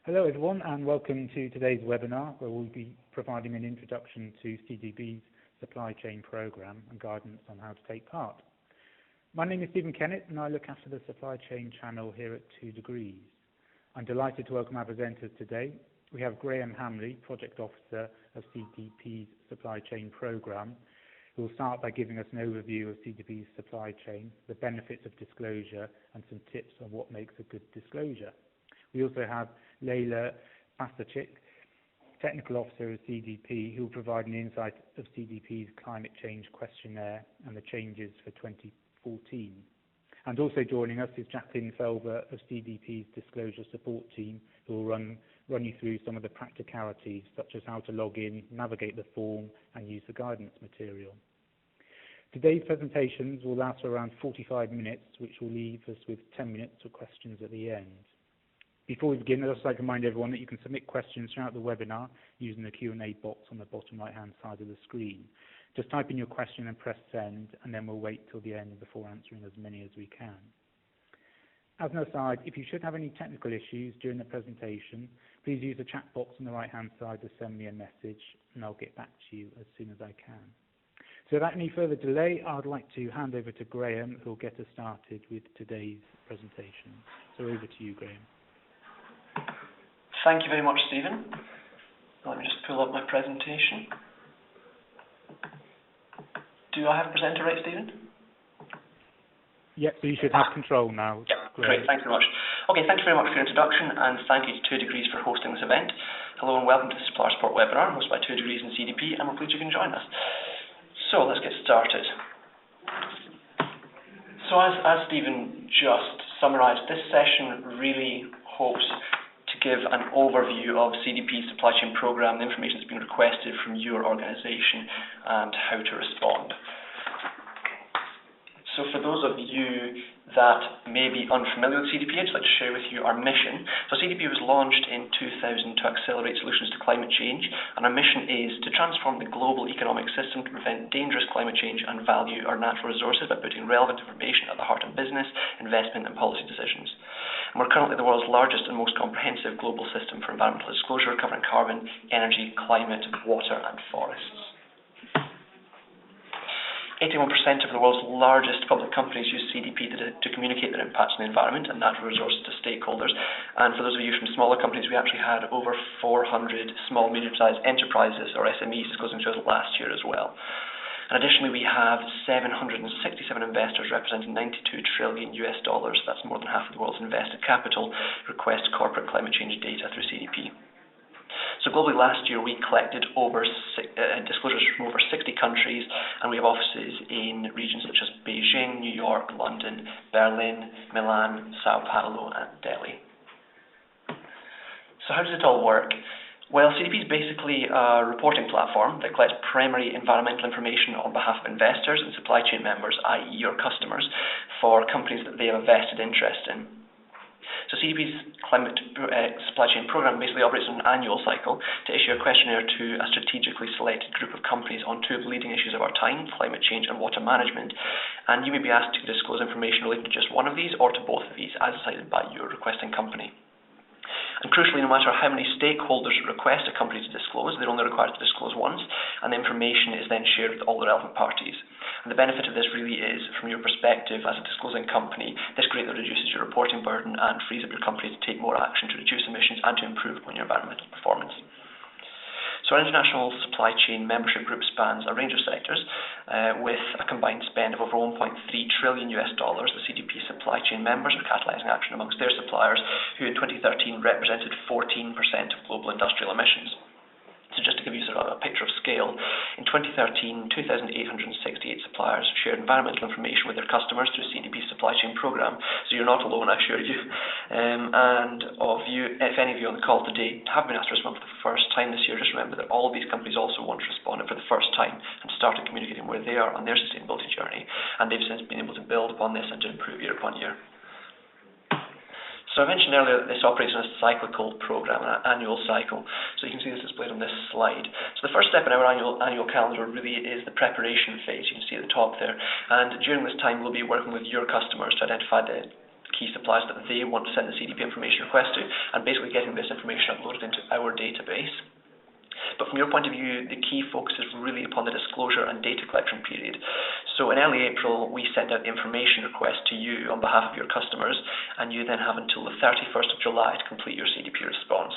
Hello everyone and welcome to today's webinar where we'll be providing an introduction to CDP's supply chain program and guidance on how to take part. My name is Stephen Kennett and I look after the supply chain channel here at 2 Degrees. I'm delighted to welcome our presenters today. We have Graham Hamley, Project Officer of CDP's supply chain program, who will start by giving us an overview of CDP's supply chain, the benefits of disclosure and some tips on what makes a good disclosure. We also have Leila Pasachik, Technical Officer of CDP, who will provide an insight of CDP's climate change questionnaire and the changes for 2014. And also joining us is Jacqueline Felber of CDP's Disclosure Support Team, who will run you through some of the practicalities, such as how to log in, navigate the form, and use the guidance material. Today's presentations will last for around 45 minutes, which will leave us with 10 minutes for questions at the end. Before we begin, I'd just like to remind everyone that you can submit questions throughout the webinar using the Q&A box on the bottom right-hand side of the screen. Just type in your question and press send, and then we'll wait till the end before answering as many as we can. As an aside, if you should have any technical issues during the presentation, please use the chat box on the right-hand side to send me a message, and I'll get back to you as soon as I can. So without any further delay, I'd like to hand over to Graham, who will get us started with today's presentation. So over to you, Graham. Thank you very much, Stephen. Let me just pull up my presentation. Do I have a presenter right, Stephen? Yep, so you should have control now. Yeah, great, thanks very much. Okay, thank you very much for your introduction, and thank you to 2 Degrees for hosting this event. Hello and welcome to the Supplier Support webinar, hosted by 2 Degrees and CDP, and we're pleased you can join us. So let's get started. So as Stephen just summarised, this session really hopes to give an overview of CDP's supply chain program, the information that's been requested from your organisation, and how to respond. So for those of you that may be unfamiliar with CDP, I'd just like to share with you our mission. So CDP was launched in 2000 to accelerate solutions to climate change, and our mission is to transform the global economic system to prevent dangerous climate change and value our natural resources by putting relevant information at the heart of business, investment and policy decisions. And we're currently the world's largest and most comprehensive global system for environmental disclosure, covering carbon, energy, climate, water and forests. 81% of the world's largest public companies use CDP to communicate their impacts on the environment and natural resources to stakeholders. And for those of you from smaller companies, we actually had over 400 small, medium-sized enterprises, or SMEs, disclosing to us last year as well. And additionally, we have 767 investors representing $92 trillion US. That's more than half of the world's invested capital, request corporate climate change data through CDP. So globally last year we collected disclosures from over 60 countries, and we have offices in regions such as Beijing, New York, London, Berlin, Milan, Sao Paulo and Delhi. So how does it all work? Well, CDP is basically a reporting platform that collects primary environmental information on behalf of investors and supply chain members, i.e. your customers, for companies that they have a vested interest in. So CDP's climate supply chain program basically operates on an annual cycle to issue a questionnaire to a strategically selected group of companies on 2 of the leading issues of our time, climate change and water management. And you may be asked to disclose information related to just one of these or to both of these, as decided by your requesting company. And crucially, no matter how many stakeholders request a company to disclose, they're only required to disclose once, and the information is then shared with all the relevant parties. And the benefit of this really is, from your perspective as a disclosing company, this greatly reduces your reporting burden and frees up your company to take more action to reduce emissions and to improve upon your environmental performance. So our international supply chain membership group spans a range of sectors with a combined spend of over $1.3 trillion US. The CDP supply chain members are catalysing action amongst their suppliers, who in 2013 represented 14% of global industrial emissions. So just to give you sort of a picture of scale, in 2013, 2,868 suppliers shared environmental information with their customers through CDP's supply chain program. So you're not alone, I assure you. And if any of you on the call today have been asked to respond for the first time this year, just remember that all of these companies also want to respond for the first time and started communicating where they are on their sustainability journey. And they've since been able to build upon this and to improve year upon year. So I mentioned earlier that this operates on a cyclical program, an annual cycle. So you can see this displayed on this slide. So the first step in our annual calendar really is the preparation phase. You can see at the top there. And during this time, we'll be working with your customers to identify the key suppliers that they want to send the CDP information request to, and basically getting this information uploaded into our database. But from your point of view, the key focus is really upon the disclosure and data collection period. So in early April, we send out the information request to you on behalf of your customers, and you then have until the 31st of July to complete your CDP response.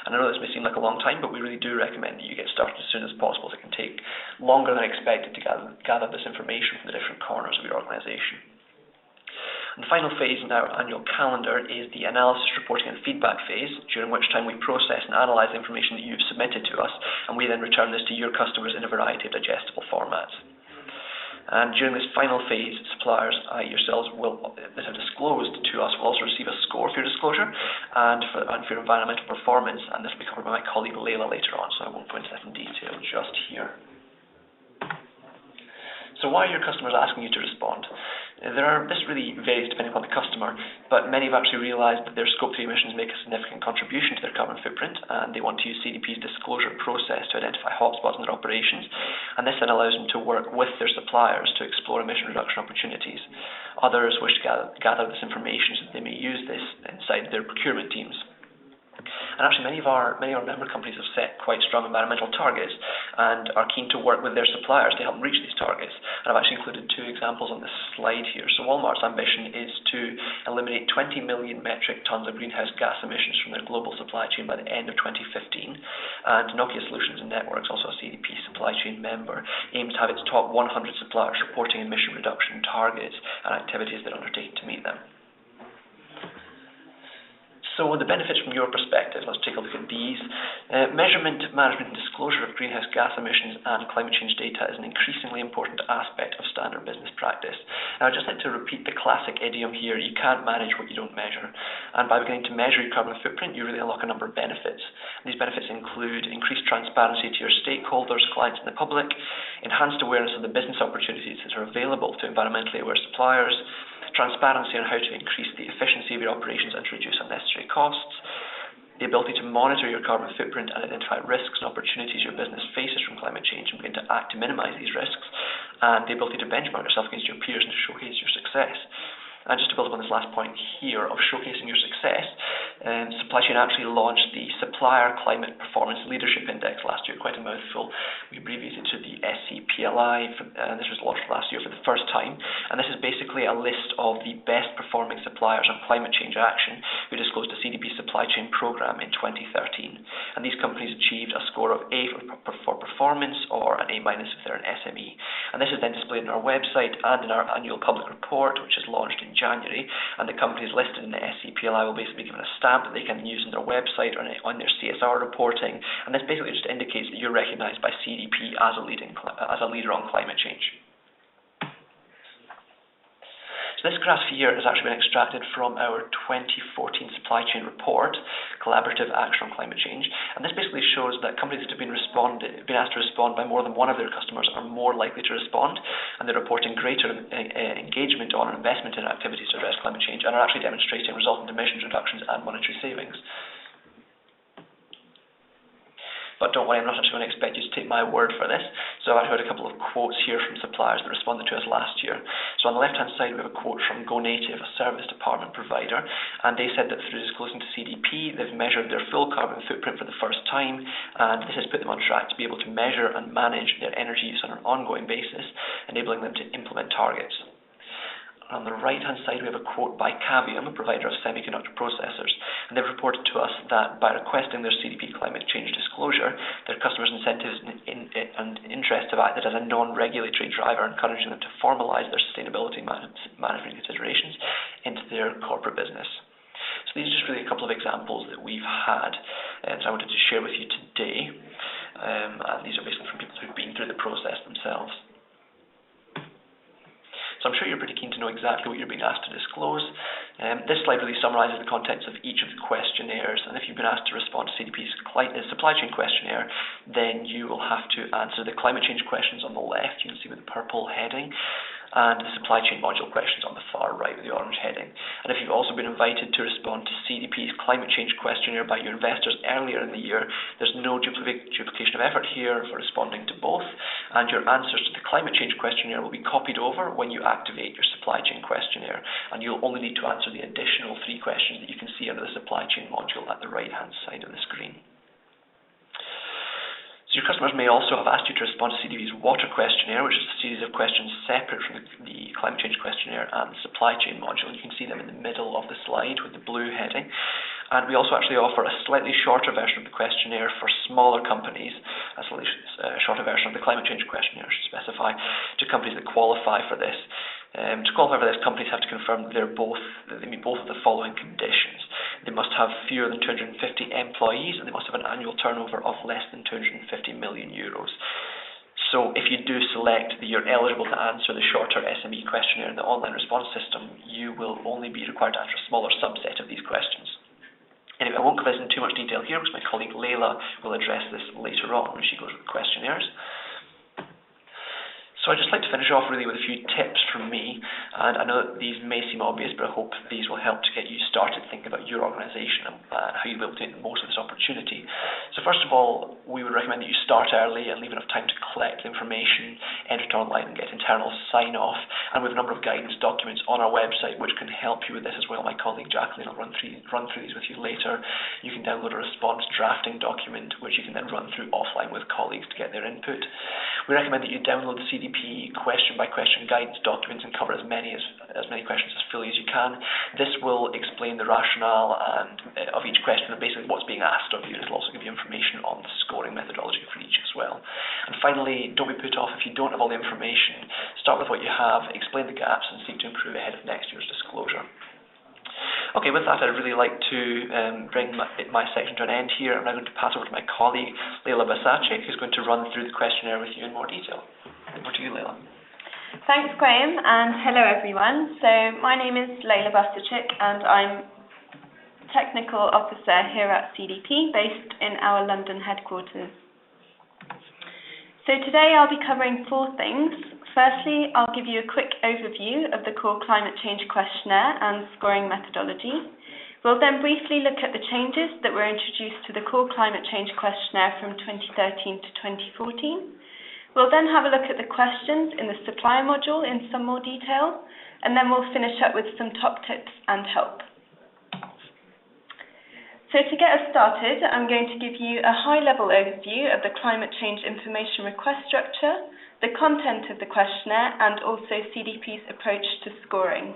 And I know this may seem like a long time, but we really do recommend that you get started as soon as possible. It can take longer than expected to gather this information from the different corners of your organisation. And the final phase in our annual calendar is the analysis, reporting and feedback phase, during which time we process and analyse the information that you've submitted to us, and we then return this to your customers in a variety of digestible formats. And during this final phase, suppliers, yourselves, that have disclosed to us will also receive a score for your disclosure and for your environmental performance, and this will be covered by my colleague Leila later on, so I won't go into that in detail just here. So why are your customers asking you to respond? This really varies depending upon the customer, but many have actually realised that their Scope 3 emissions make a significant contribution to their carbon footprint, and they want to use CDP's disclosure process to identify hotspots in their operations, and this then allows them to work with their suppliers to explore emission reduction opportunities. Others wish to gather this information so that they may use this inside their procurement teams. And actually many of our member companies have set quite strong environmental targets and are keen to work with their suppliers to help reach these targets. And I've actually included two examples on this slide here. So Walmart's ambition is to eliminate 20 million metric tons of greenhouse gas emissions from their global supply chain by the end of 2015. And Nokia Solutions and Networks, also a CDP supply chain member, aims to have its top 100 suppliers reporting emission reduction targets and activities they're undertaking to meet them. So the benefits from your perspective, let's take a look at these. Measurement, management and disclosure of greenhouse gas emissions and climate change data is an increasingly important aspect of standard business practice. Now I'd just like to repeat the classic idiom here, you can't manage what you don't measure. And by beginning to measure your carbon footprint, you really unlock a number of benefits. These benefits include increased transparency to your stakeholders, clients and the public, enhanced awareness of the business opportunities that are available to environmentally aware suppliers, transparency on how to increase the efficiency of your operations and to reduce unnecessary costs, the ability to monitor your carbon footprint and identify risks and opportunities your business faces from climate change and begin to act to minimise these risks, and the ability to benchmark yourself against your peers and to showcase your success. And just to build upon this last point here of showcasing your success, Supply Chain actually launched the Supplier Climate Performance Leadership Index last year, quite a mouthful. We abbreviated to the SCPLI, and this was launched last year for the first time. And this is basically a list of the best performing suppliers on climate change action who disclosed the CDP Supply Chain Programme in 2013. And these companies achieved a score of A for performance or an A- if they're an SME. And this is then displayed on our website and in our annual public report, which is launched in January, and the companies listed in the SCPLI will basically be given a stamp that they can use on their website or on their CSR reporting, and this basically just indicates that you're recognised by CDP as a leader on climate change. So this graph here has actually been extracted from our 2014 supply chain report, Collaborative Action on Climate Change, and this basically shows that companies that have been asked to respond by more than one of their customers are more likely to respond, and they're reporting greater engagement on and investment in activities to address climate change and are actually demonstrating resultant emissions reductions and monetary savings. But don't worry, I'm not actually going to expect you to take my word for this. So I've heard a couple of quotes here from suppliers that responded to us last year. So on the left-hand side, we have a quote from GoNative, a service department provider, and they said that through disclosing to CDP, they've measured their full carbon footprint for the first time, and this has put them on track to be able to measure and manage their energy use on an ongoing basis, enabling them to implement targets. On the right-hand side, we have a quote by Cavium, a provider of semiconductor processors, and they've reported to us that by requesting their CDP climate change disclosure, their customers' incentives and interests have acted as a non-regulatory driver, encouraging them to formalise their sustainability management considerations into their corporate business. So these are just really a couple of examples that we've had that I wanted to share with you today, and these are basically from people who've been through the process themselves. So I'm sure you're pretty keen to know exactly what you're being asked to disclose. This slide really summarises the contents of each of the questionnaires, and if you've been asked to respond to CDP's supply chain questionnaire, then you will have to answer the climate change questions on the left. You can see with the purple heading. and the supply chain module questions on the far right with the orange heading. And if you've also been invited to respond to CDP's climate change questionnaire by your investors earlier in the year, there's no duplication of effort here for responding to both, and your answers to the climate change questionnaire will be copied over when you activate your supply chain questionnaire, and you'll only need to answer the additional 3 questions that you can see under the supply chain module at the right-hand side of the screen. So your customers may also have asked you to respond to CDP's water questionnaire, which is a series of questions separate from the climate change questionnaire and the supply chain module. You can see them in the middle of the slide with the blue heading. And we also actually offer a slightly shorter version of the questionnaire for smaller companies, a slightly shorter version of the climate change questionnaire, I should specify, to companies that qualify for this. To qualify for this, companies have to confirm that they meet both of the following conditions. They must have fewer than 250 employees, and they must have an annual turnover of less than 250 million euros. So if you do select that you're eligible to answer the shorter SME questionnaire in the online response system, you will only be required to answer a smaller subset of these questions. Anyway, I won't go into too much detail here because my colleague Leila will address this later on when she goes with the questionnaires. So I'd just like to finish off really with a few tips from me, and I know that these may seem obvious, but I hope these will help to get you started thinking about your organisation and how you'll be able to make the most of this opportunity. So first of all, we would recommend that you start early and leave enough time to collect the information, enter it online and get internal sign-off, and we have a number of guidance documents on our website which can help you with this as well. My colleague Jacqueline will run through these with you later. You can download a response drafting document which you can then run through offline with colleagues to get their input. We recommend that you download the CDP question-by-question guidance documents and cover as many questions as fully as you can. This will explain the rationale of each question and basically what's being asked of you. It will also give you information on the scoring methodology for each as well. And finally, don't be put off if you don't have all the information. Start with what you have, explain the gaps, and seek to improve ahead of next year's disclosure. Okay, with that, I'd really like to bring my section to an end here. I'm now going to pass over to my colleague, Leila Basacic, who's going to run through the questionnaire with you in more detail. Over to you, Leila. Thanks, Graham, and hello, everyone. So my name is Leila Basacic, and I'm Technical Officer here at CDP, based in our London headquarters. So today I'll be covering 4 things. Firstly, I'll give you a quick overview of the core climate change questionnaire and scoring methodology. We'll then briefly look at the changes that were introduced to the core climate change questionnaire from 2013 to 2014. We'll then have a look at the questions in the Supplier module in some more detail, and then we'll finish up with some top tips and help. So to get us started, I'm going to give you a high-level overview of the climate change information request structure, the content of the questionnaire, and also CDP's approach to scoring.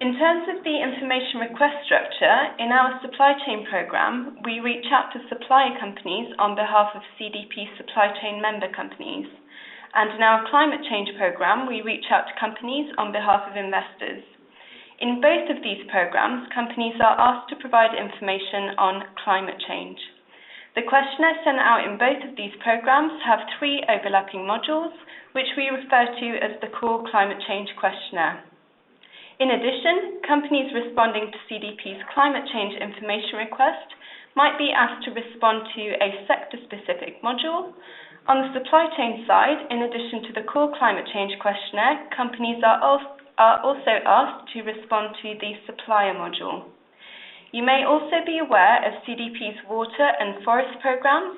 In terms of the information request structure, in our supply chain program, we reach out to supplier companies on behalf of CDP supply chain member companies. And in our climate change program, we reach out to companies on behalf of investors. In both of these programs, companies are asked to provide information on climate change. The questionnaire sent out in both of these programs have 3 overlapping modules, which we refer to as the core climate change questionnaire. In addition, companies responding to CDP's climate change information request might be asked to respond to a sector-specific module. On the supply chain side, in addition to the core climate change questionnaire, companies are also asked to respond to the supplier module. You may also be aware of CDP's water and forest programs.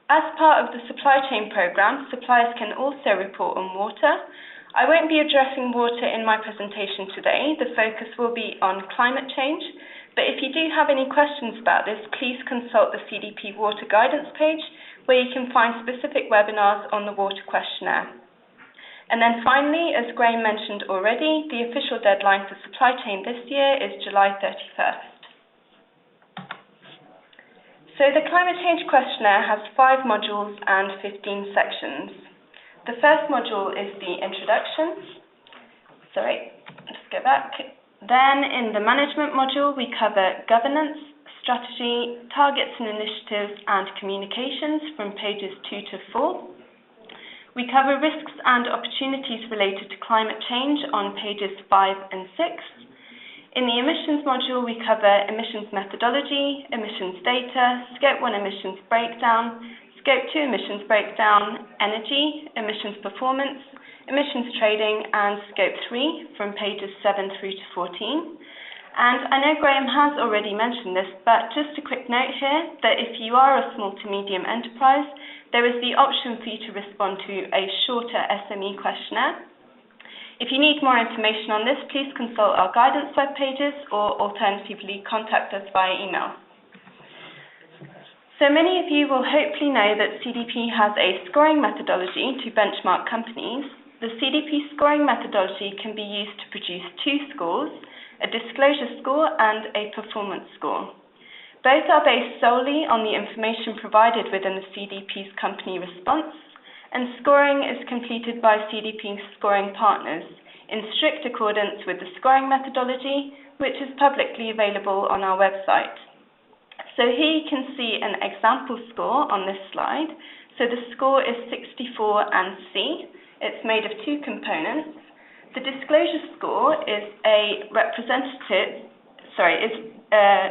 As part of the supply chain program, suppliers can also report on water. I won't be addressing water in my presentation today. The focus will be on climate change. But if you do have any questions about this, please consult the CDP water guidance page, where you can find specific webinars on the water questionnaire. And then finally, as Graham mentioned already, the official deadline for supply chain this year is July 31st. So the climate change questionnaire has 5 modules and 15 sections. The first module is the introduction. Let's go back. Then in the management module, we cover governance, strategy, targets and initiatives, and communications from pages 2 to 4. We cover risks and opportunities related to climate change on pages 5 and 6. In the emissions module, we cover emissions methodology, emissions data, Scope 1 emissions breakdown, Scope 2 emissions breakdown, energy, emissions performance, emissions trading, and Scope 3 from pages 7 through to 14. And I know Graham has already mentioned this, but just a quick note here that if you are a small to medium enterprise, there is the option for you to respond to a shorter SME questionnaire. If you need more information on this, please consult our guidance web pages or alternatively contact us via email. So many of you will hopefully know that CDP has a scoring methodology to benchmark companies. The CDP scoring methodology can be used to produce two scores, a disclosure score and a performance score. Both are based solely on the information provided within the CDP's company response, and scoring is completed by CDP scoring partners in strict accordance with the scoring methodology, which is publicly available on our website. So here you can see an example score on this slide. So the score is 64 and C. It's made of two components. The disclosure score is a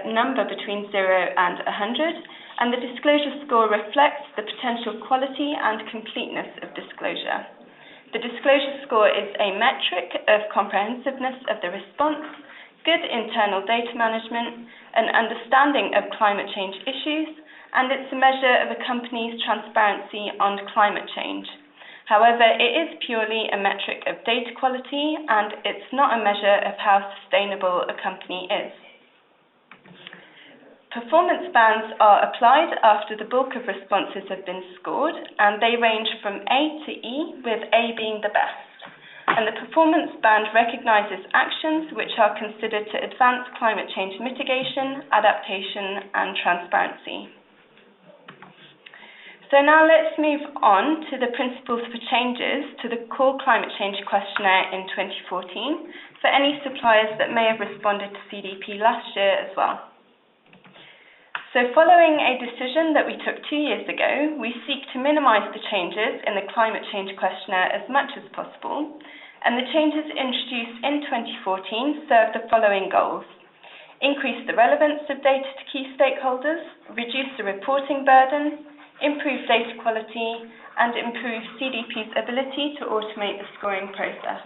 number between 0 and 100, and the disclosure score reflects the potential quality and completeness of disclosure. The disclosure score is a metric of comprehensiveness of the response, good internal data management, an understanding of climate change issues, and it's a measure of a company's transparency on climate change. However, it is purely a metric of data quality, and it's not a measure of how sustainable a company is. Performance bands are applied after the bulk of responses have been scored, and they range from A to E, with A being the best. And the performance band recognises actions which are considered to advance climate change mitigation, adaptation, and transparency. So now let's move on to the principles for changes to the core climate change questionnaire in 2014 for any suppliers that may have responded to CDP last year as well. So following a decision that we took 2 years ago, we seek to minimise the changes in the climate change questionnaire as much as possible, and the changes introduced in 2014 serve the following goals: increase the relevance of data to key stakeholders, reduce the reporting burden, improve data quality, and improve CDP's ability to automate the scoring process.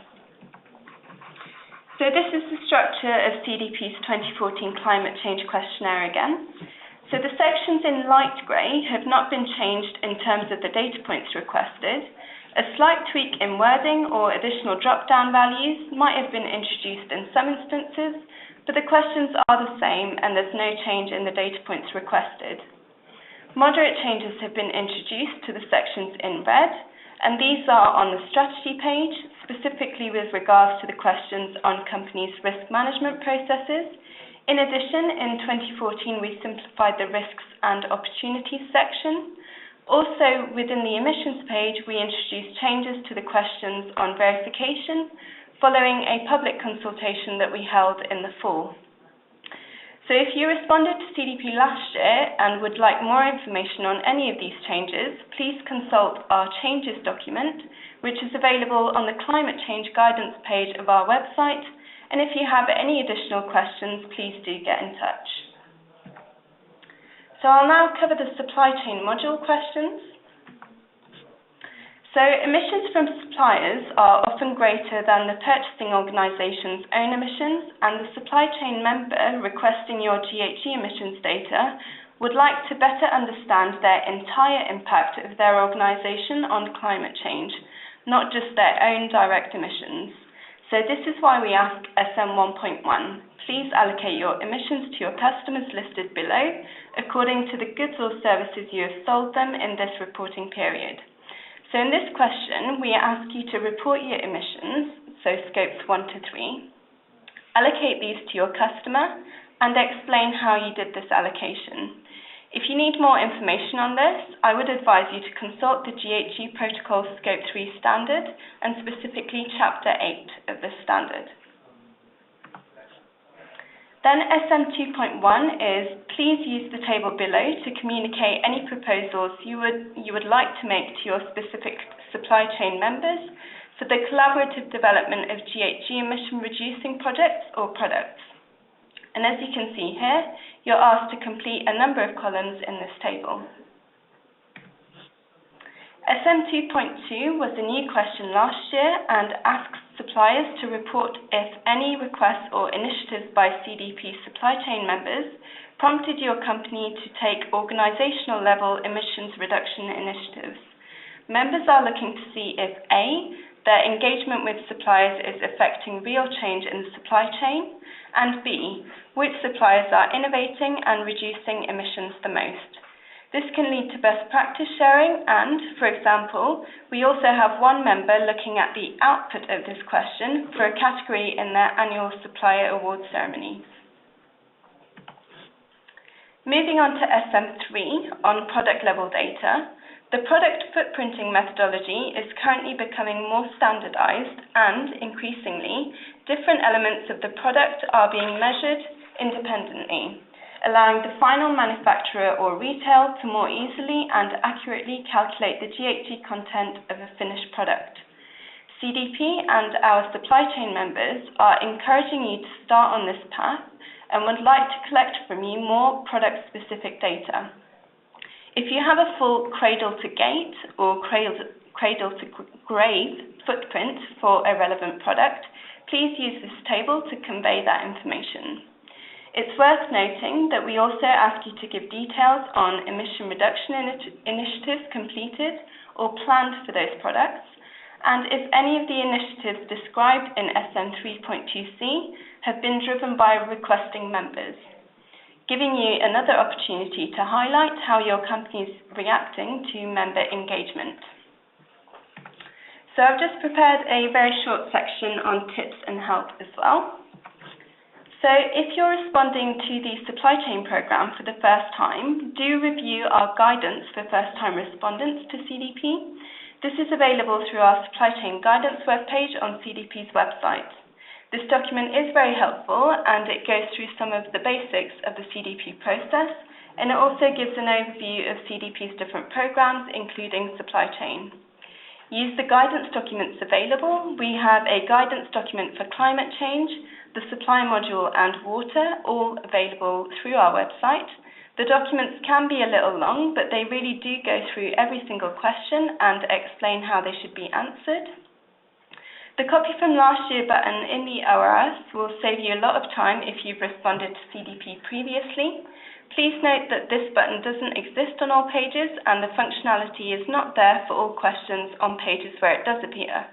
So this is the structure of CDP's 2014 climate change questionnaire again. So the sections in light grey have not been changed in terms of the data points requested. A slight tweak in wording or additional drop-down values might have been introduced in some instances, but the questions are the same and there's no change in the data points requested. Moderate changes have been introduced to the sections in red, and these are on the strategy page, specifically with regards to the questions on companies' risk management processes. In addition, in 2014, we simplified the risks and opportunities section. Also, within the emissions page, we introduced changes to the questions on verification, following a public consultation that we held in the fall. So if you responded to CDP last year and would like more information on any of these changes, please consult our changes document, which is available on the climate change guidance page of our website. And if you have any additional questions, please do get in touch. So I'll now cover the supply chain module questions. So emissions from suppliers are often greater than the purchasing organisation's own emissions, and the supply chain member requesting your GHG emissions data would like to better understand their entire impact of their organisation on climate change, not just their own direct emissions. So this is why we ask SM 1.1. Please allocate your emissions to your customers listed below, according to the goods or services you have sold them in this reporting period. So in this question, we ask you to report your emissions, so scopes 1 to 3, allocate these to your customer, and explain how you did this allocation. If you need more information on this, I would advise you to consult the GHG Protocol Scope 3 standard, and specifically Chapter 8 of this standard. Then SM 2.1 is, please use the table below to communicate any proposals you would like to make to your specific supply chain members for the collaborative development of GHG emission reducing projects or products. And as you can see here, you're asked to complete a number of columns in this table. SM 2.2 was a new question last year and asks suppliers to report if any requests or initiatives by CDP supply chain members prompted your company to take organizational level emissions reduction initiatives. Members are looking to see if A, their engagement with suppliers is affecting real change in the supply chain, and B, which suppliers are innovating and reducing emissions the most. This can lead to best practice sharing and, for example, we also have one member looking at the output of this question for a category in their annual supplier award ceremony. Moving on to SM3 on product level data, the product footprinting methodology is currently becoming more standardized and, increasingly, different elements of the product are being measured independently, allowing the final manufacturer or retail to more easily and accurately calculate the GHG content of a finished product. CDP and our supply chain members are encouraging you to start on this path and would like to collect from you more product-specific data. If you have a full cradle-to-gate or cradle-to-grave footprint for a relevant product, please use this table to convey that information. It's worth noting that we also ask you to give details on emission reduction initiatives completed or planned for those products, and if any of the initiatives described in SM 3.2c have been driven by requesting members, giving you another opportunity to highlight how your company is reacting to member engagement. So I've just prepared a very short section on tips and help as well. So if you're responding to the supply chain program for the first time, do review our guidance for first-time respondents to CDP. This is available through our supply chain guidance webpage on CDP's website. This document is very helpful and it goes through some of the basics of the CDP process, and it also gives an overview of CDP's different programs, including supply chain. Use the guidance documents available. We have a guidance document for climate change, the supply module and water, all available through our website. The documents can be a little long, but they really do go through every single question and explain how they should be answered. The copy from last year button in the ORS will save you a lot of time if you've responded to CDP previously. Please note that this button doesn't exist on all pages and the functionality is not there for all questions on pages where it does appear.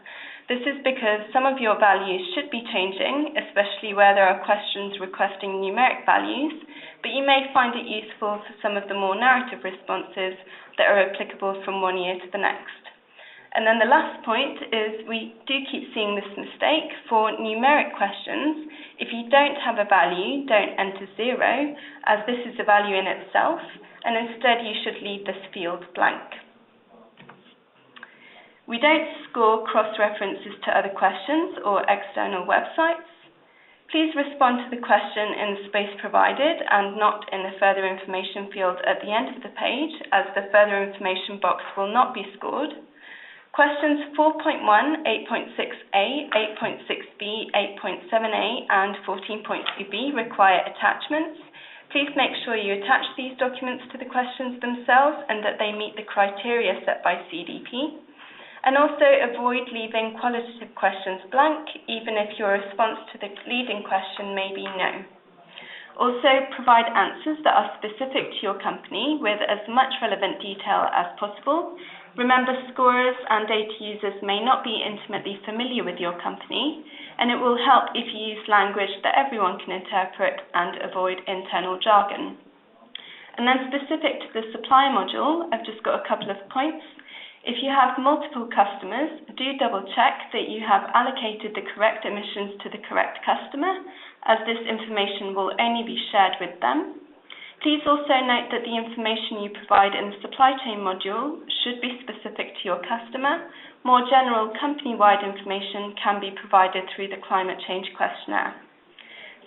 This is because some of your values should be changing, especially where there are questions requesting numeric values, but you may find it useful for some of the more narrative responses that are applicable from one year to the next. And then the last point is we do keep seeing this mistake for numeric questions. If you don't have a value, don't enter 0, as this is a value in itself, and instead you should leave this field blank. We don't score cross-references to other questions or external websites. Please respond to the question in the space provided and not in the further information field at the end of the page, as the further information box will not be scored. Questions 4.1, 8.6a, 8.6b, 8.7a and 14.2b require attachments. Please make sure you attach these documents to the questions themselves and that they meet the criteria set by CDP. And also avoid leaving qualitative questions blank, even if your response to the leading question may be no. Also, provide answers that are specific to your company with as much relevant detail as possible. Remember, scorers and data users may not be intimately familiar with your company, and it will help if you use language that everyone can interpret and avoid internal jargon. And then specific to the supply module, I've just got a couple of points. If you have multiple customers, do double check that you have allocated the correct emissions to the correct customer, as this information will only be shared with them. Please also note that the information you provide in the supply chain module should be specific to your customer. More general company-wide information can be provided through the climate change questionnaire.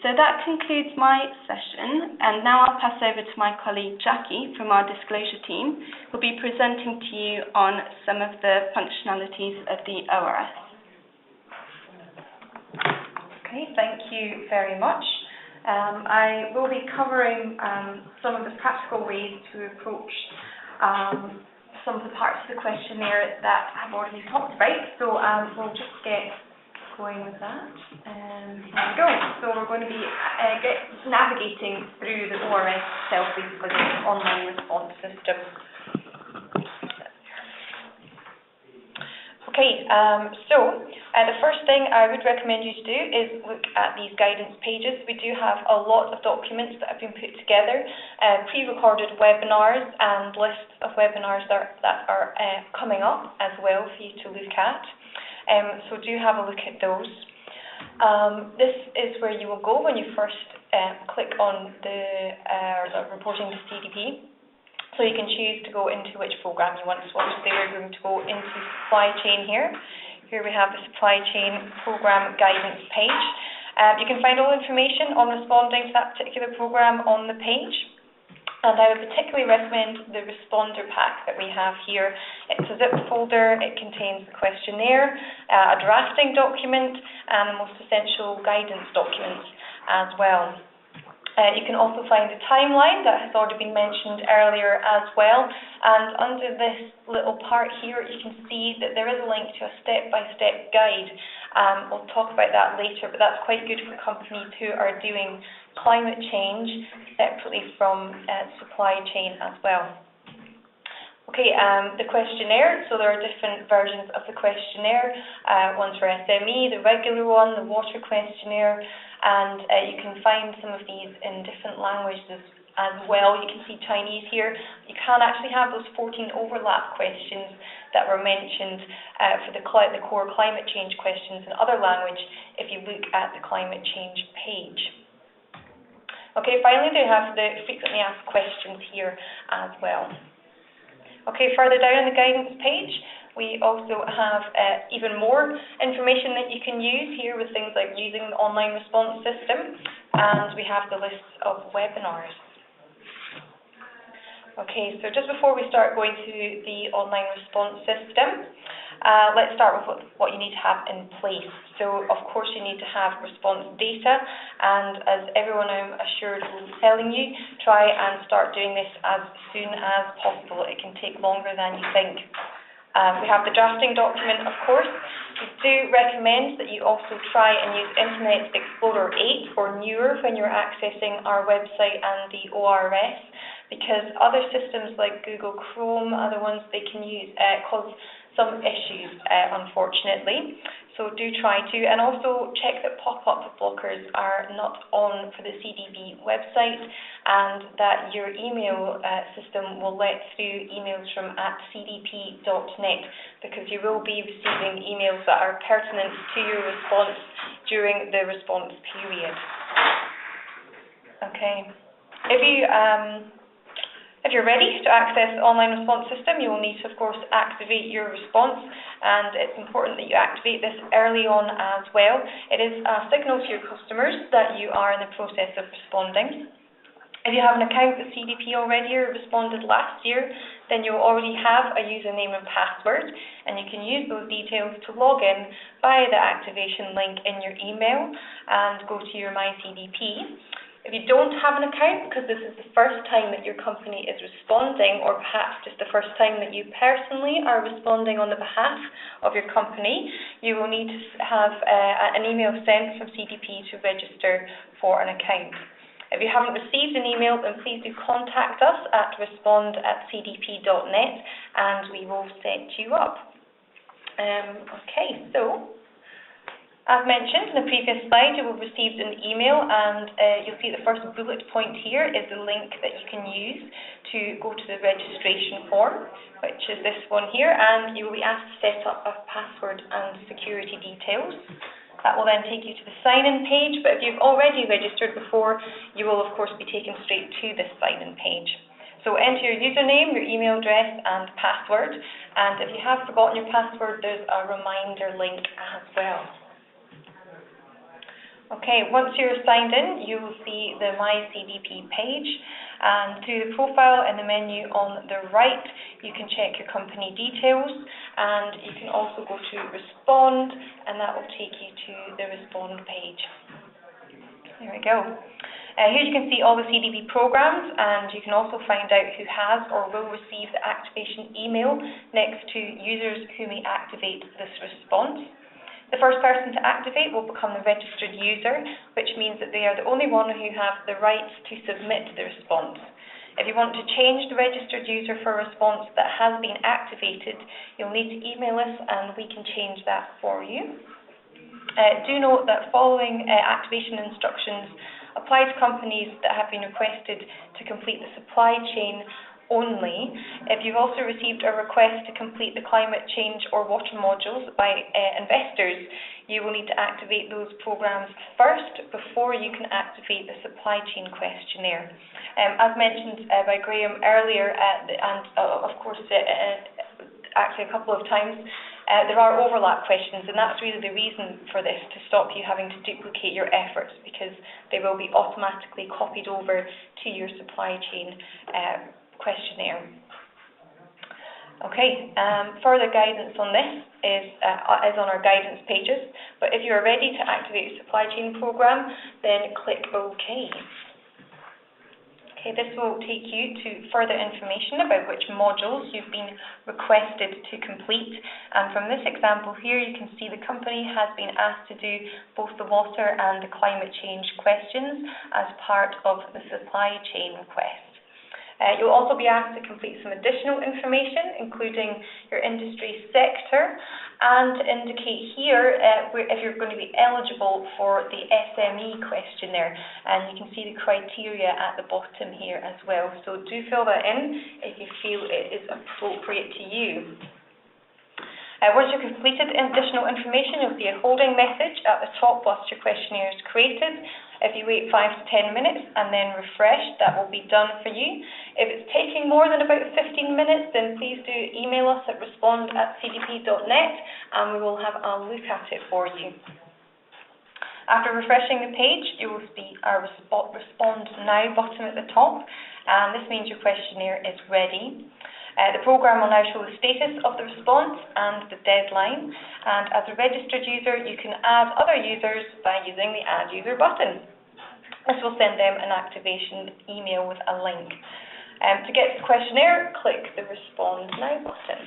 So that concludes my session, and now I'll pass over to my colleague Jackie from our disclosure team, who will be presenting to you on some of the functionalities of the ORS. Okay, thank you very much. I will be covering some of the practical ways to approach some of the parts of the questionnaire that I've already talked about, so we'll just get going with that. Here we go. So we're going to be navigating through the ORS itself, basically the online response system. Okay, the first thing I would recommend you to do is look at these guidance pages. We do have a lot of documents that have been put together, pre-recorded webinars and lists of webinars that are coming up as well for you to look at. So do have a look at those. This is where you will go when you first click on the reporting to CDP. So you can choose to go into which program you want. So obviously we're going to go into supply chain here. Here we have the supply chain program guidance page. You can find all information on responding to that particular program on the page. And I would particularly recommend the responder pack that we have here. It's a zip folder, it contains the questionnaire, a drafting document, and the most essential guidance documents as well. You can also find the timeline that has already been mentioned earlier as well, and under this little part here you can see that there is a link to a step-by-step guide. We'll talk about that later, but that's quite good for companies who are doing climate change separately from supply chain as well. Okay, the questionnaire, so there are different versions of the questionnaire. One's for SME, the regular one, the water questionnaire, and you can find some of these in different languages as well. You can see Chinese here. You can actually have those 14 overlap questions that were mentioned for the core climate change questions in other language if you look at the climate change page. Okay, finally they have the frequently asked questions here as well. Okay, further down on the guidance page, we also have even more information that you can use here with things like using the online response system, and we have the list of webinars. Okay, so just before we start going through the online response system, let's start with what you need to have in place. So, of course, you need to have response data, and as everyone I'm assured will be telling you, try and start doing this as soon as possible. It can take longer than you think. We have the drafting document, of course. We do recommend that you also try and use Internet Explorer 8 or newer when you're accessing our website and the ORS, because other systems like Google Chrome, other ones they can use, cause some issues, unfortunately. So do try to, and also check that pop-up blockers are not on for the CDP website, and that your email system will let through emails from @cdp.net, because you will be receiving emails that are pertinent to your response during the response period. Okay. If you're ready to access the online response system, you will need to, of course, activate your response, and it's important that you activate this early on as well. It is a signal to your customers that you are in the process of responding. If you have an account with CDP already or responded last year, then you'll already have a username and password, and you can use those details to log in via the activation link in your email and go to your My CDP. If you don't have an account, because this is the first time that your company is responding, or perhaps just the first time that you personally are responding on the behalf of your company, you will need to have an email sent from CDP to register for an account. If you haven't received an email, then please do contact us at respond@cdp.net, and we will set you up. Okay, so as mentioned in the previous slide, you will have received an email, and you'll see the first bullet point here is the link that you can use to go to the registration form, which is this one here, and you will be asked to set up a password and security details. That will then take you to the sign-in page, but if you've already registered before, you will of course be taken straight to this sign-in page. So enter your username, your email address and password, and if you have forgotten your password, there's a reminder link as well. Okay, once you're signed in, you will see the My CDP page, and through the profile in the menu on the right, you can check your company details, and you can also go to Respond, and that will take you to the Respond page. There we go. Here you can see all the CDP programs, and you can also find out who has or will receive the activation email next to users who may activate this response. The first person to activate will become the registered user, which means that they are the only one who have the rights to submit the response. If you want to change the registered user for a response that has been activated, you'll need to email us and we can change that for you. Do note that following activation instructions apply to companies that have been requested to complete the supply chain only. If you've also received a request to complete the climate change or water modules by investors, you will need to activate those programs first before you can activate the supply chain questionnaire. As mentioned by Graham earlier, and of course actually a couple of times, there are overlap questions, and that's really the reason for this, to stop you having to duplicate your efforts, because they will be automatically copied over to your supply chain questionnaire. Okay, further guidance on this is on our guidance pages, but if you are ready to activate your supply chain program, then click OK. Okay, this will take you to further information about which modules you've been requested to complete. And from this example here, you can see the company has been asked to do both the water and the climate change questions as part of the supply chain request. You'll also be asked to complete some additional information, including your industry sector, and to indicate here if you're going to be eligible for the SME questionnaire. And you can see the criteria at the bottom here as well. So do fill that in if you feel it is appropriate to you. Once you've completed additional information, you'll see a holding message at the top whilst your questionnaire is created. If you wait 5 to 10 minutes and then refresh, that will be done for you. If it's taking more than about 15 minutes, then please do email us at respond@cdp.net and we will have a look at it for you. After refreshing the page, you will see our Respond Now button at the top, and this means your questionnaire is ready. The program will now show the status of the response and the deadline, and as a registered user, you can add other users by using the Add User button. This will send them an activation email with a link. To get to the questionnaire, click the Respond Now button.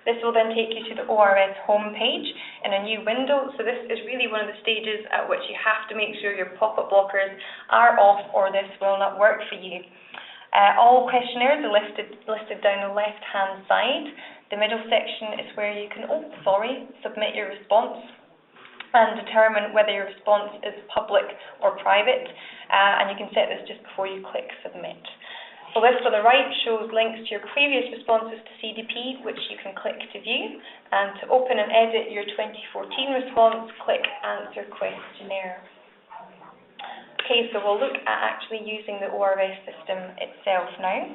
This will then take you to the ORS homepage in a new window. So this is really one of the stages at which you have to make sure your pop-up blockers are off, or this will not work for you. All questionnaires are listed down the left-hand side. The middle section is where you can submit your response and determine whether your response is public or private, and you can set this just before you click submit. The list on the right shows links to your previous responses to CDP, which you can click to view, and to open and edit your 2014 response, click Answer Questionnaire. Okay, so we'll look at actually using the ORS system itself now.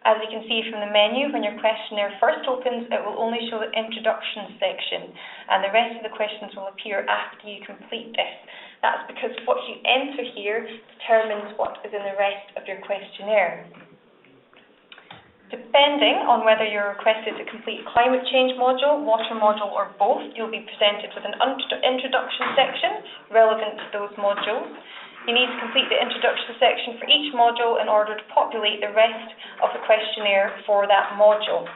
As you can see from the menu, when your questionnaire first opens, it will only show the introduction section, and the rest of the questions will appear after you complete this. That's because what you enter here determines what is in the rest of your questionnaire. Depending on whether you're requested to complete climate change module, water module, or both, you'll be presented with an introduction section relevant to those modules. You need to complete the introduction section for each module in order to populate the rest of the questionnaire for that module.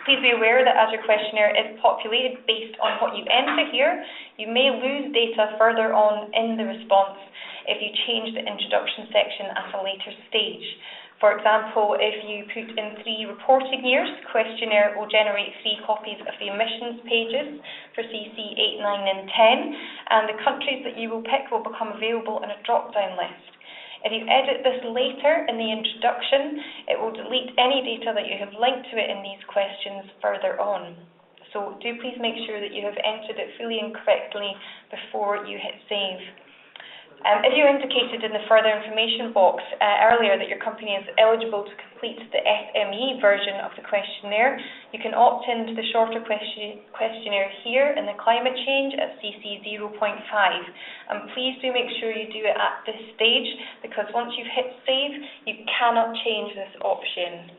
Please be aware that as your questionnaire is populated based on what you enter here, you may lose data further on in the response if you change the introduction section at a later stage. For example, if you put in 3 reporting years, the questionnaire will generate 3 copies of the emissions pages for CC 8, 9 and 10, and the countries that you will pick will become available in a drop-down list. If you edit this later in the introduction, it will delete any data that you have linked to it in these questions further on. So do please make sure that you have entered it fully and correctly before you hit save. If you indicated in the further information box earlier that your company is eligible to complete the SME version of the questionnaire, you can opt into the shorter questionnaire here in the climate change at CC 0.5. And please do make sure you do it at this stage, because once you've hit save, you cannot change this option.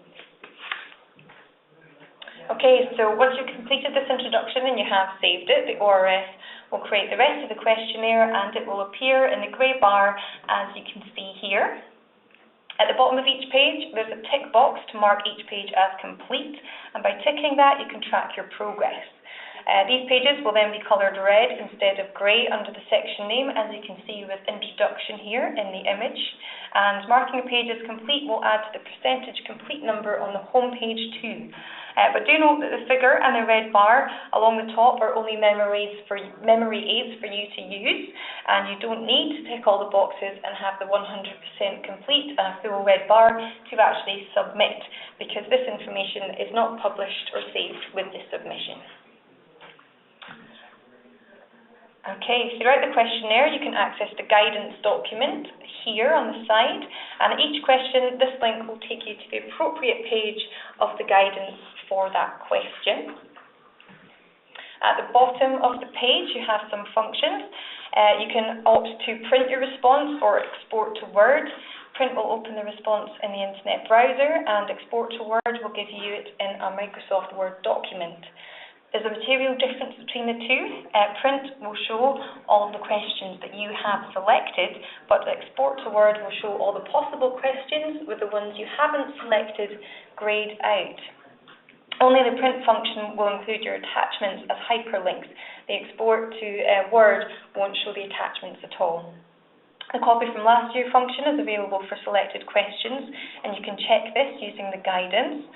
Okay, so once you've completed this introduction and you have saved it, the ORS We'll create the rest of the questionnaire and it will appear in the grey bar as you can see here. At the bottom of each page, there's a tick box to mark each page as complete, and by ticking that, you can track your progress. These pages will then be coloured red instead of grey under the section name, as you can see with introduction here in the image. And marking a page as complete will add to the percentage complete number on the home page too. But do note that the figure and the red bar along the top are only memory aids for you to use, and you don't need to tick all the boxes and have the 100% complete and a full red bar to actually submit, because this information is not published or saved with the submission. Okay, throughout the questionnaire you can access the guidance document here on the side, and at each question this link will take you to the appropriate page of the guidance for that question. At the bottom of the page you have some functions. You can opt to print your response or export to Word. Print will open the response in the internet browser, and export to Word will give you it in a Microsoft Word document. There's a material difference between the two. Print will show all of the questions that you have selected, but export to Word will show all the possible questions with the ones you haven't selected greyed out. Only the print function will include your attachments as hyperlinks. The export to Word won't show the attachments at all. The copy from last year function is available for selected questions, and you can check this using the guidance.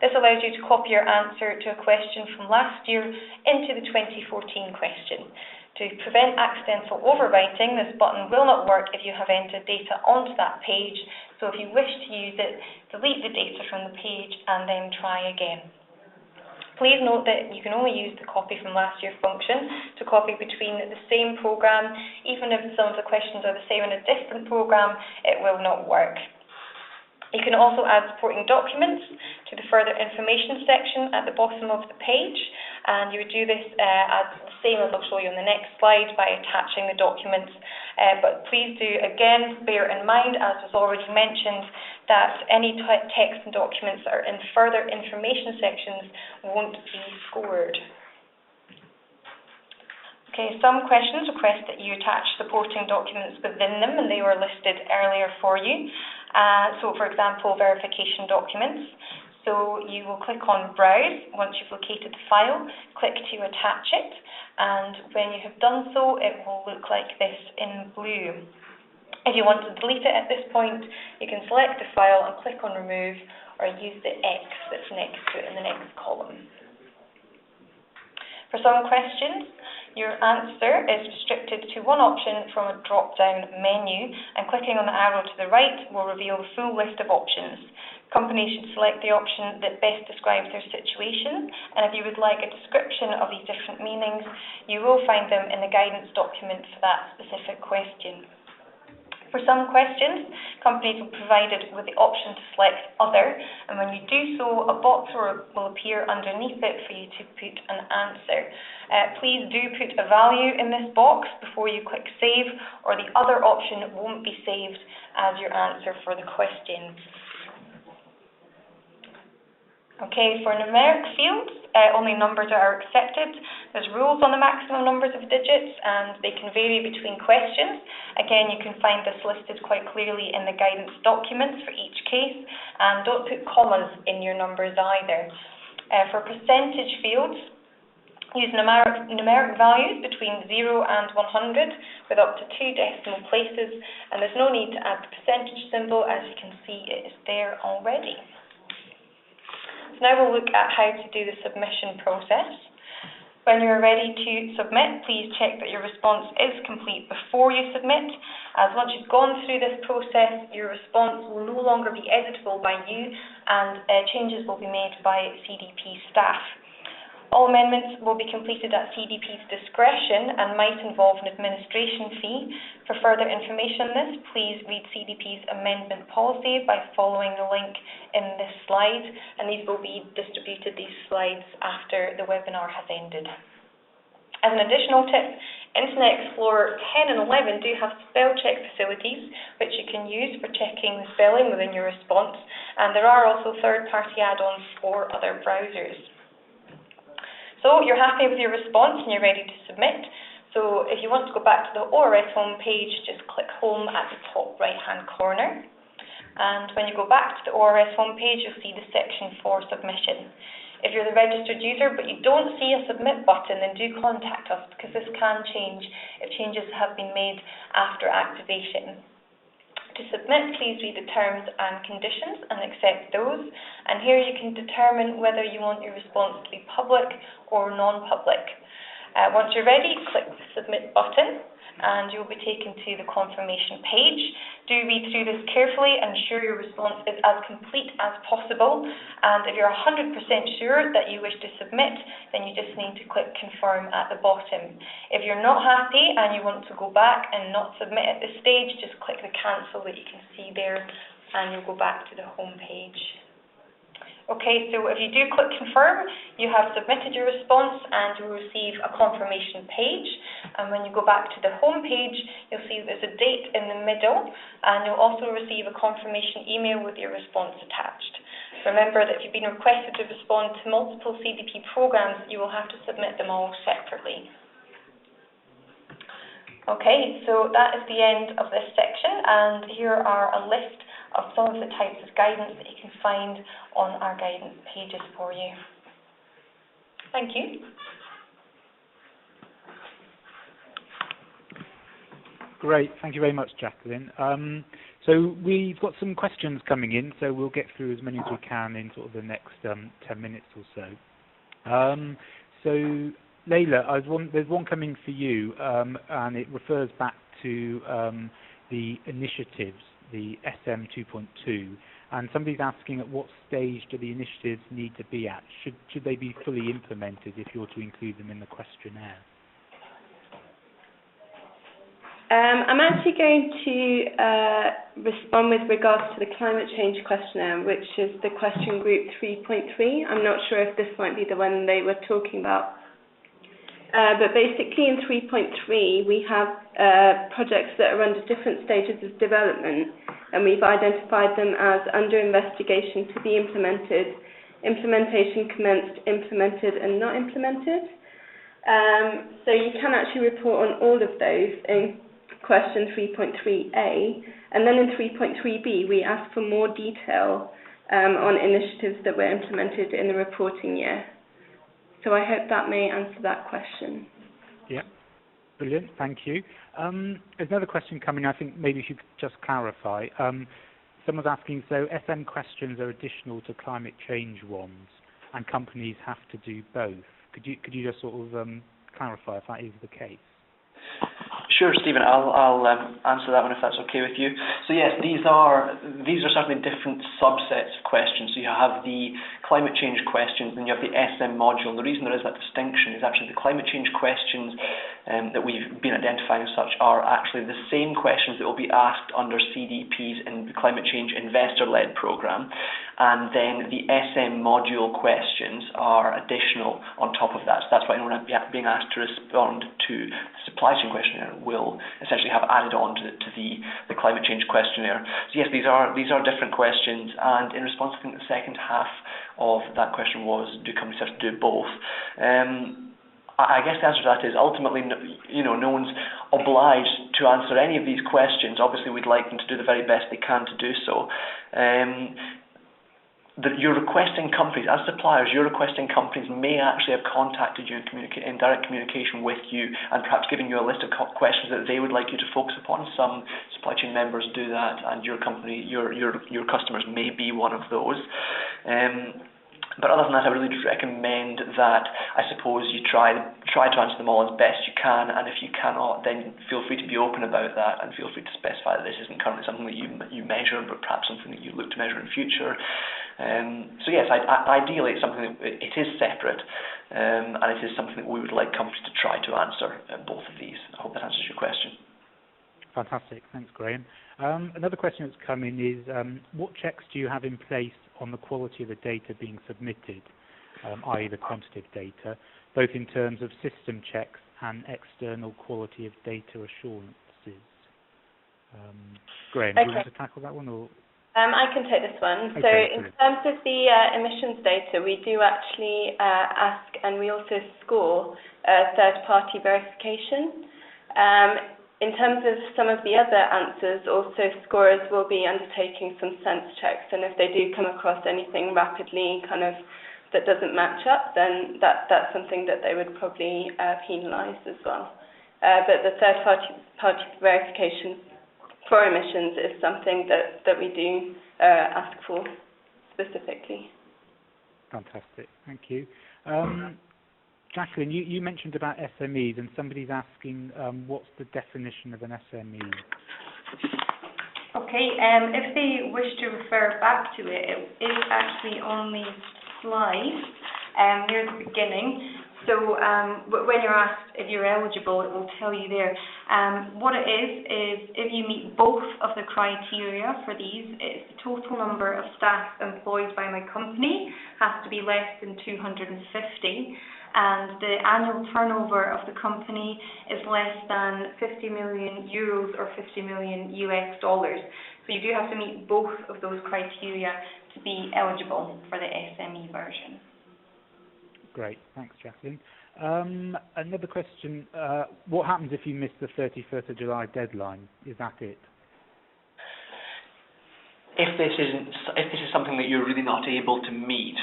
This allows you to copy your answer to a question from last year into the 2014 question. To prevent accidental overwriting, this button will not work if you have entered data onto that page, so if you wish to use it, delete the data from the page and then try again. Please note that you can only use the copy from last year function to copy between the same programme. Even if some of the questions are the same in a different programme, it will not work. You can also add supporting documents to the further information section at the bottom of the page, and you would do this as the same as I'll show you on the next slide by attaching the documents. But please do again bear in mind, as was already mentioned, that any text and documents that are in further information sections won't be scored. Okay, some questions request that you attach supporting documents within them, and they were listed earlier for you. So, for example, verification documents. So you will click on Browse once you've located the file, click to attach it, and when you have done so, it will look like this in blue. If you want to delete it at this point, you can select the file and click on Remove, or use the X that's next to it in the next column. For some questions, your answer is restricted to one option from a drop-down menu, and clicking on the arrow to the right will reveal the full list of options. Companies should select the option that best describes their situation, and if you would like a description of these different meanings, you will find them in the guidance document for that specific question. For some questions, companies will be provided with the option to select Other, and when you do so, a box will appear underneath it for you to put an answer. Please do put a value in this box before you click Save, or the Other option won't be saved as your answer for the question. Okay, for numeric fields, only numbers are accepted. There's rules on the maximum numbers of digits, and they can vary between questions. Again, you can find this listed quite clearly in the guidance documents for each case, and don't put commas in your numbers either. For percentage fields, use numeric values between 0 and 100 with up to 2 decimal places, and there's no need to add the percentage symbol, as you can see it is there already. Now we'll look at how to do the submission process. When you're ready to submit, please check that your response is complete before you submit, as once you've gone through this process, your response will no longer be editable by you, and changes will be made by CDP staff. All amendments will be completed at CDP's discretion and might involve an administration fee. For further information on this, please read CDP's amendment policy by following the link in this slide, and these will be distributed, these slides, after the webinar has ended. As an additional tip, Internet Explorer 10 and 11 do have spell check facilities which you can use for checking the spelling within your response, and there are also third-party add-ons for other browsers. So you're happy with your response and you're ready to submit. So if you want to go back to the ORS homepage, just click Home at the top right-hand corner. And when you go back to the ORS homepage, you'll see the section for submission. If you're the registered user but you don't see a submit button, then do contact us, because this can change if changes have been made after activation. To submit, please read the terms and conditions and accept those. And here you can determine whether you want your response to be public or non-public. Once you're ready, click the submit button and you'll be taken to the confirmation page. Do read through this carefully and ensure your response is as complete as possible. And if you're 100% sure that you wish to submit, then you just need to click confirm at the bottom. If you're not happy and you want to go back and not submit at this stage, just click the cancel that you can see there and you'll go back to the home page. Okay, so if you do click confirm, you have submitted your response and you'll receive a confirmation page. And when you go back to the home page, you'll see there's a date in the middle, and you'll also receive a confirmation email with your response attached. Remember that if you've been requested to respond to multiple CDP programs, you will have to submit them all separately. Okay, so that is the end of this section, and here are a list of some of the types of guidance that you can find on our guidance pages for you. Thank you. Great, thank you very much, Jacqueline. So we've got some questions coming in, so we'll get through as many as we can in sort of the next 10 minutes or so. So Layla, there's one coming for you, and it refers back to the initiatives, the SM 2.2, and somebody's asking at what stage do the initiatives need to be at? Should they be fully implemented if you're to include them in the questionnaire? I'm actually going to respond with regards to the climate change questionnaire, which is the question group 3.3. I'm not sure if this might be the one they were talking about. But basically in 3.3 we have projects that are under different stages of development, and we've identified them as under investigation to be implemented, implementation commenced, implemented and not implemented. So you can actually report on all of those in question 3.3a, and then in 3.3b we ask for more detail on initiatives that were implemented in the reporting year. So I hope that may answer that question. Yeah, brilliant, thank you. There's another question coming, I think maybe if you could just clarify. Someone's asking, so SM questions are additional to climate change ones, and companies have to do both. Could you just sort of clarify if that is the case? Sure, Stephen, I'll answer that one if that's okay with you. So yes, these are certainly different subsets of questions. So you have the climate change questions and you have the SM module. The reason there is that distinction is actually the climate change questions that we've been identifying as such are actually the same questions that will be asked under CDP's in the Climate Change Investor-Led Programme. And then the SM module questions are additional on top of that. So that's why anyone being asked to respond to the supply chain questionnaire will essentially have added on to the climate change questionnaire. So yes, these are different questions, and in response, I think the second half of that question was, do companies have to do both? I guess the answer to that is ultimately, no one's obliged to answer any of these questions. Obviously, we'd like them to do the very best they can to do so. You're requesting companies, as suppliers, you're requesting companies may actually have contacted you in direct communication with you and perhaps giving you a list of questions that they would like you to focus upon. Some supply chain members do that, and your company, your customers may be one of those. But other than that, I really recommend that I suppose you try to answer them all as best you can, and if you cannot, then feel free to be open about that and feel free to specify that this isn't currently something that you measure, but perhaps something that you look to measure in future. So yes, ideally it's something that it is separate, and it is something that we would like companies to try to answer both of these. I hope that answers your question. Fantastic, thanks Graham. Another question that's come in is, what checks do you have in place on the quality of the data being submitted, i.e. the quantitative data, both in terms of system checks and external quality of data assurances? Graham, do you want to tackle that one? Or? I can take this one. Okay, So in terms of the emissions data, we do actually ask, and we also score third-party verification. In terms of some of the other answers, also scorers will be undertaking some sense checks, and if they do come across anything rapidly kind of that doesn't match up, then that's something that they would probably penalise as well. But the third-party verification for emissions is something that we do ask for specifically. Fantastic, thank you. Jacqueline, you mentioned about SMEs, and somebody's asking what's the definition of an SME? Okay, if they wish to refer back to it, it is actually on the slide near the beginning. So when you're asked if you're eligible, it will tell you there. What it is if you meet both of the criteria for these, it's the total number of staff employed by my company has to be less than 250, and the annual turnover of the company is less than 50 million euros or 50 million US dollars. So you do have to meet both of those criteria to be eligible for the SME version. Great, thanks, Jacqueline. Another question, what happens if you miss the 31st of July deadline? Is that it? If this is something that you're really not able to meet,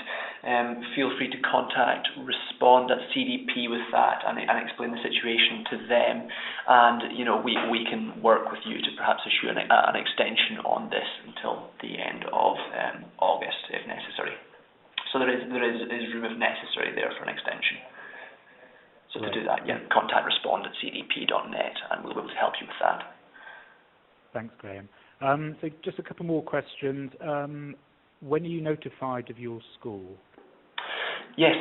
feel free to contact Respond at CDP with that and explain the situation to them, and we can work with you to perhaps issue an extension on this until the end of August if necessary. So there is room if necessary there for an extension. So to do that, contact Respond at cdp.net and we'll be able to help you with that. Thanks, Graham. So just a couple more questions. When are you notified of your score? Yes,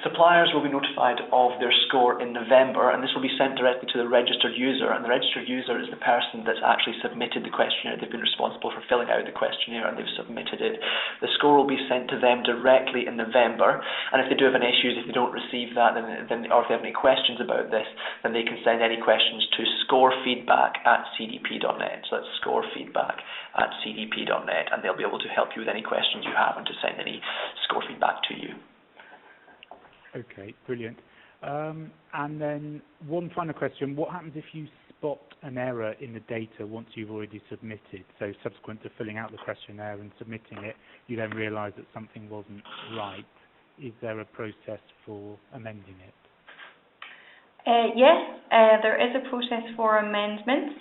suppliers will be notified of their score in November, and this will be sent directly to the registered user, and the registered user is the person that's actually submitted the questionnaire. They've been responsible for filling out the questionnaire and they've submitted it. The score will be sent to them directly in November, and if they do have any issues, if they don't receive that, then or if they have any questions about this, then they can send any questions to scorefeedback@cdp.net. So that's scorefeedback@cdp.net, and they'll be able to help you with any questions you have and to send any score feedback to you. Okay, brilliant. And then one final question. What happens if you spot an error in the data once you've already submitted? So subsequent to filling out the questionnaire and submitting it, you then realise that something wasn't right. Is there a process for amending it? Yes, there is a process for amendments.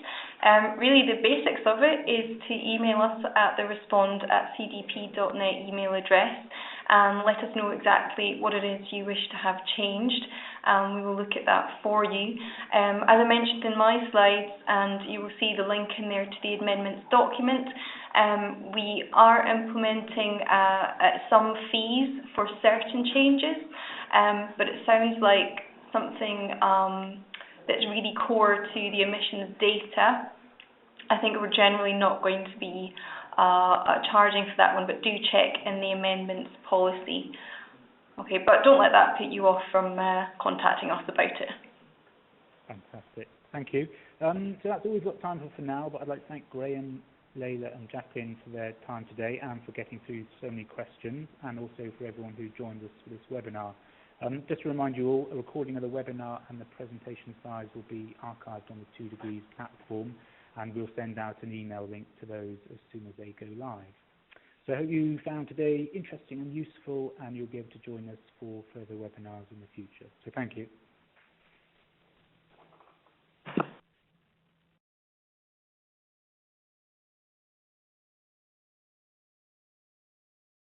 Really the basics of it is to email us at the respond@cdp.net email address and let us know exactly what it is you wish to have changed. We will look at that for you. As I mentioned in my slides, and you will see the link in there to the amendments document, we are implementing some fees for certain changes, but it sounds like something that's really core to the emissions data. I think we're generally not going to be charging for that one, but do check in the amendments policy. Okay, but don't let that put you off from contacting us about it. Fantastic, thank you. So that's all we've got time for now, but I'd like to thank Graham, Layla and Jacqueline for their time today and for getting through so many questions, and also for everyone who joined us for this webinar. Just to remind you all, a recording of the webinar and the presentation slides will be archived on the 2 Degrees platform, and we'll send out an email link to those as soon as they go live. So I hope you found today interesting and useful, and you'll be able to join us for further webinars in the future. So thank you.